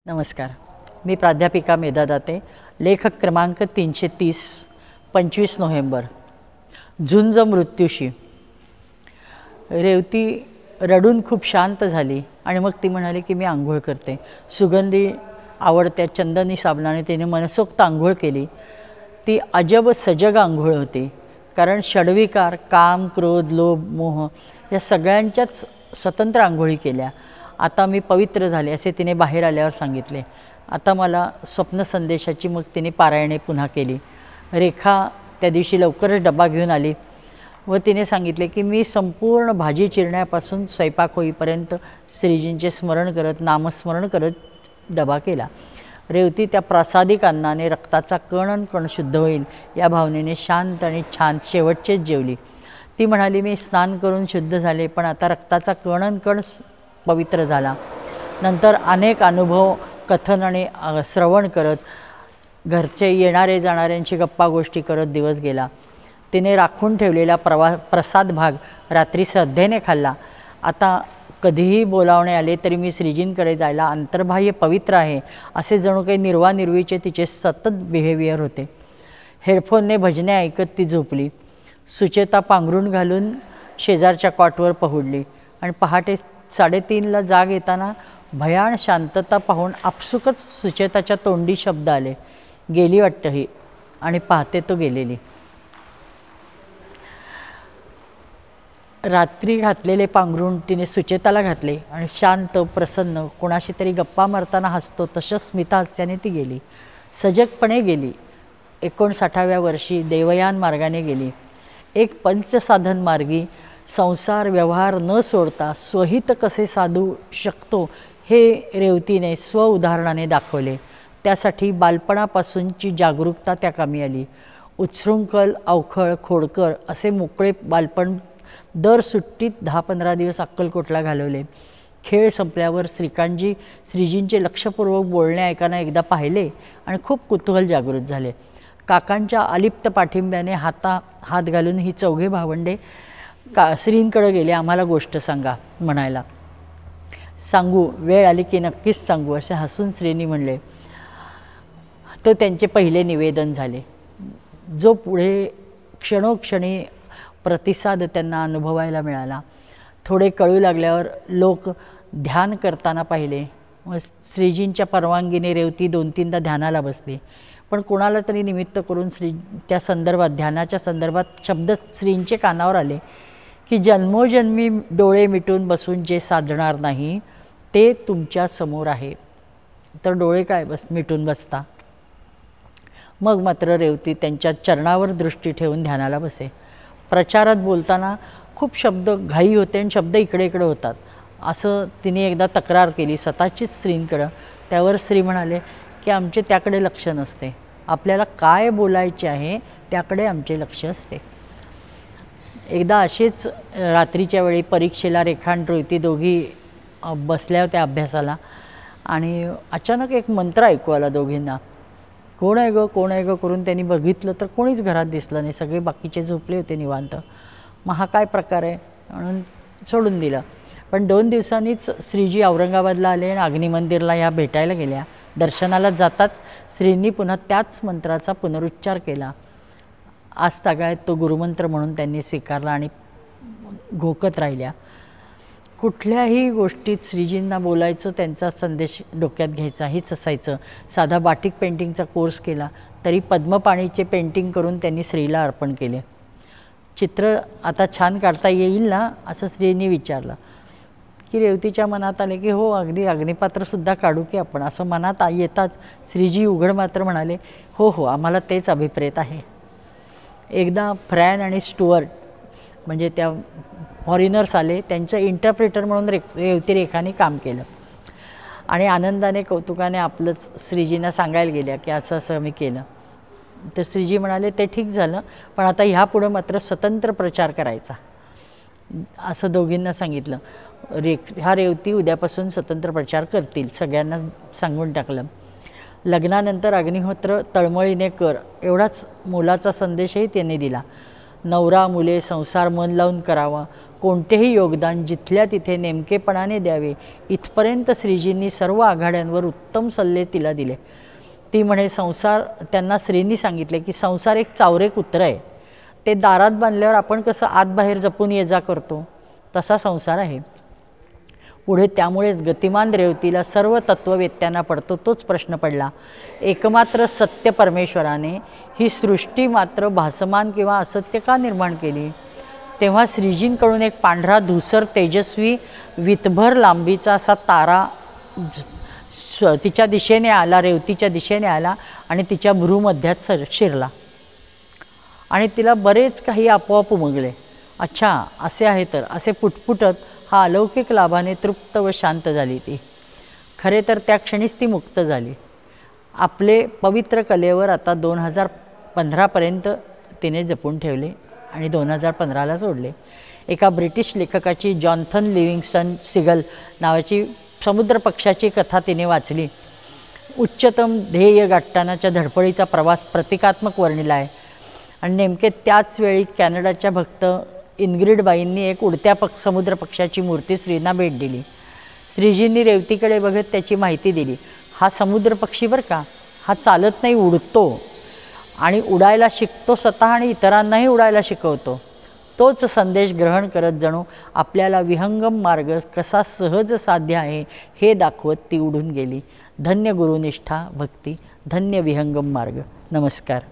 नमस्कार. मी प्राध्यापिका मेधा दाते. लेखक क्रमांक 330, 25 नोव्हेंबर. झुंज मृत्यूशी. रेवती रडून खूप शांत झाली आणि मग ती म्हणाली की मी आंघोळ करते. सुगंधी आवडत्या चंदनी साबणाने तिने मनसोक्त आंघोळ केली. ती अजब सजग आंघोळ होती, कारण षड्विकार काम, क्रोध, लोभ, मोह या सगळ्यांच्याच स्वतंत्र आंघोळी केल्या. आता मी पवित्र झाले असे तिने बाहेर आल्यावर सांगितले. आता मला स्वप्न संदेशाची मग तिने पारायणे पुन्हा केली. रेखा त्या दिवशी लवकरच डबा घेऊन आली व तिने सांगितले की मी संपूर्ण भाजी चिरण्यापासून स्वयंपाक होईपर्यंत श्रीजींचे स्मरण करत, नामस्मरण करत डबा केला. रेवती त्या प्रासादिक अन्नाने रक्ताचा कण शुद्ध होईल या भावनेने शांत आणि छान शेवटचेच जेवली. ती म्हणाली, मी स्नान करून शुद्ध झाले, पण आता रक्ताचा कण पवित्र झाला. नंतर अनेक अनुभव कथन आणि श्रवण करत, घरचे येणारे जाणाऱ्यांची गप्पा गोष्टी करत दिवस गेला. तिने राखून ठेवलेला प्रसाद भाग रात्री श्रद्धेने खाल्ला. आता कधीही बोलावणे आले तरी मी श्रीजींकडे जायला अंतर्बाह्य पवित्र आहे असे जणू काही निर्वानिर्वीचे तिचे सतत बिहेवियर होते. हेडफोनने भजने ऐकत ती झोपली. सुचेता पांघरूण घालून शेजारच्या कॉटवर पहुडली आणि पहाटे 3:30ला जाग येताना भयान शांतता पाहून आपसुकच सुचेताच्या तोंडी शब्द आले, गेली वाटतं ही. आणि पाहते तो गेलेली. रात्री घातलेले पांघरूण तिने सुचेताला घातले आणि शांत, प्रसन्न, कोणाशी तरी गप्पा मारताना हसतो तशा स्मितहास्याने ती गेली. सजगपणे गेली. 59व्या वर्षी देवयान मार्गाने गेली. एक पंचसाधन मार्गी संसार व्यवहार न सोडता स्वहित कसे साधू शकतो हे रेवतीने उदाहरणाने दाखवले. त्यासाठी बालपणापासूनची जागरूकता त्या कामी आली. उच्छृंखल, अवखळ, खोडकर असे मोकळे बालपण दर सुट्टीत 10-15 दिवस अक्कलकोटला घालवले. खेळ संपल्यावर श्रीजींचे लक्षपूर्वक बोलणे ऐकायला एकदा पाहिले आणि खूप कुतूहल जागृत झाले. काकांच्या अलिप्त पाठिंब्याने हात घालून ही चौघे भावंडे श्रींकडे गेले. आम्हाला गोष्ट सांगा म्हणायला. सांगू, वेळ आली की नक्कीच सांगू असे हसून श्रीनी म्हणले. तर त्यांचे पहिले निवेदन झाले, जो पुढे क्षणोक्षणी प्रतिसाद त्यांना अनुभवायला मिळाला. थोडे कळू लागल्यावर लोक ध्यान करताना पाहिले. व श्रीजींच्या परवानगीने रेवती 2-3दा ध्यानाला बसली. पण कोणाला तरी निमित्त करून त्या संदर्भात, ध्यानाच्या संदर्भात शब्द श्रींचे कानावर आले की जन्मोजन्मी डोळे मिटून बसून जे साधणार नाही ते तुमच्या समोर आहे. तर डोळे काय मिटून बसता. मग मात्र रेवती त्यांच्या चरणावर दृष्टी ठेवून ध्यानाला बसे. प्रचारात बोलताना खूप शब्द घाई होते आणि शब्द इकडे इकडे होतात असं तिने एकदा तक्रार केली स्वतःचीच श्रींकडं. त्यावर श्री म्हणाले की आमचे त्याकडे लक्ष नसते, आपल्याला काय बोलायचे आहे त्याकडे आमचे लक्ष असते. एकदा असेच रात्रीच्या वेळी परीक्षेला रेखा आणि रेवती दोघी बसल्या होत्या अभ्यासाला आणि अचानक एक मंत्र ऐकू आला दोघींना. कोण आहे गं, कोण आहे गं करून त्यांनी बघितलं तर कोणीच घरात दिसलं नाही. सगळे बाकीचे झोपले होते निवांत. मग हा काय प्रकार आहे म्हणून सोडून दिलं. पण 2 दिवसांनीच श्रीजी औरंगाबादला आले आणि अग्निमंदिरला ह्या भेटायला गेल्या. दर्शनाला जाताच श्रींनी पुन्हा त्याच मंत्राचा पुनरुच्चार केला. आज तागायत तो गुरुमंत्र म्हणून त्यांनी स्वीकारला आणि घोकत राहिल्या. कुठल्याही गोष्टीत श्रीजींना बोलायचं, त्यांचा संदेश डोक्यात घ्यायचा हेच असायचं. साधा बाटिक पेंटिंगचा कोर्स केला तरी पद्मपाणीचे पेंटिंग करून त्यांनी श्रीला अर्पण केले. चित्र आता छान काढता येईल ना असं श्रींनी विचारलं की रेवतीच्या मनात आले की हो, अगदी अग्निपात्रसुद्धा काढू की आपण असं मनात येताच श्रीजी उघड मात्र म्हणाले, हो हो, आम्हाला तेच अभिप्रेत आहे. एकदा फ्रॅन आणि स्टुअर्ट म्हणजे त्या फॉरिनर्स आले. त्यांचं इंटरप्रेटर म्हणून रेवती रेखाने काम केलं आणि आनंदाने कौतुकाने आपलंच श्रीजींना सांगायला गेल्या की असं असं मी केलं. तर श्रीजी म्हणाले ते ठीक झालं, पण आता ह्यापुढं मात्र स्वतंत्र प्रचार करायचा असं दोघींना सांगितलं. रेवती उद्यापासून स्वतंत्र प्रचार करतील सगळ्यांना सांगून टाकलं. लग्नानंतर अग्निहोत्र तळमळीने कर एवढाच मोलाचा संदेशही त्यांनी दिला. नवरा मुले संसार मन लावून करावा, कोणतेही योगदान जिथल्या तिथे नेमकेपणाने द्यावे इथपर्यंत श्रीजींनी सर्व आघाड्यांवर उत्तम सल्ले तिला दिले. ती म्हणे त्यांना श्रींनी सांगितले की संसार एक चावरे कुत्रं आहे. ते दारात बांधल्यावर आपण कसं आत बाहेर जपून ये जा करतो तसा संसार आहे. पुढे त्यामुळेच गतिमान रेवतीला सर्व तत्ववेत्यांना पडतो तोच प्रश्न पडला, एकमात्र सत्य परमेश्वराने ही सृष्टी मात्र भासमान किंवा असत्य का निर्माण केली. तेव्हा श्रीजींकडून एक पांढरा धूसर तेजस्वी वितभर लांबीचा असा तारा तिच्या दिशेने आला, रेवतीच्या दिशेने आला आणि तिच्या भ्रूमध्यात शिरला आणि तिला बरेच काही आपोआप उमगले. अच्छा असे आहे तर, असे पुटपुटत हा अलौकिक लाभाने तृप्त व शांत झाली ती. खरे तर त्या क्षणीच ती मुक्त झाली. आपले पवित्र कलेवर आता 2015पर्यंत तिने जपून ठेवले आणि 2015ला सोडले. एका ब्रिटिश लेखकाची जॉन्थन लिव्हिंगस्टन सिगल नावाची समुद्र पक्षाची कथा तिने वाचली. उच्चतम ध्येय गाठतानाच्या धडपडीचा प्रवास प्रतिकात्मक वर्णिला आहे आणि नेमके त्याच वेळी कॅनडाच्या भक्त इन्ग्रिडबाईंनी एक उडत्या समुद्र पक्षाची मूर्ती श्रींना भेट दिली. श्रीजींनी रेवतीकडे बघत त्याची माहिती दिली. हा समुद्र पक्षी बरं का, हा चालत नाही, उडतो आणि उडायला शिकतो स्वतः आणि इतरांनाही उडायला शिकवतो. तोच संदेश ग्रहण करत जणू आपल्याला विहंगम मार्ग कसा सहज साध्य आहे हे दाखवत ती उडून गेली. धन्य गुरुनिष्ठा भक्ती, धन्य विहंगम मार्ग. नमस्कार.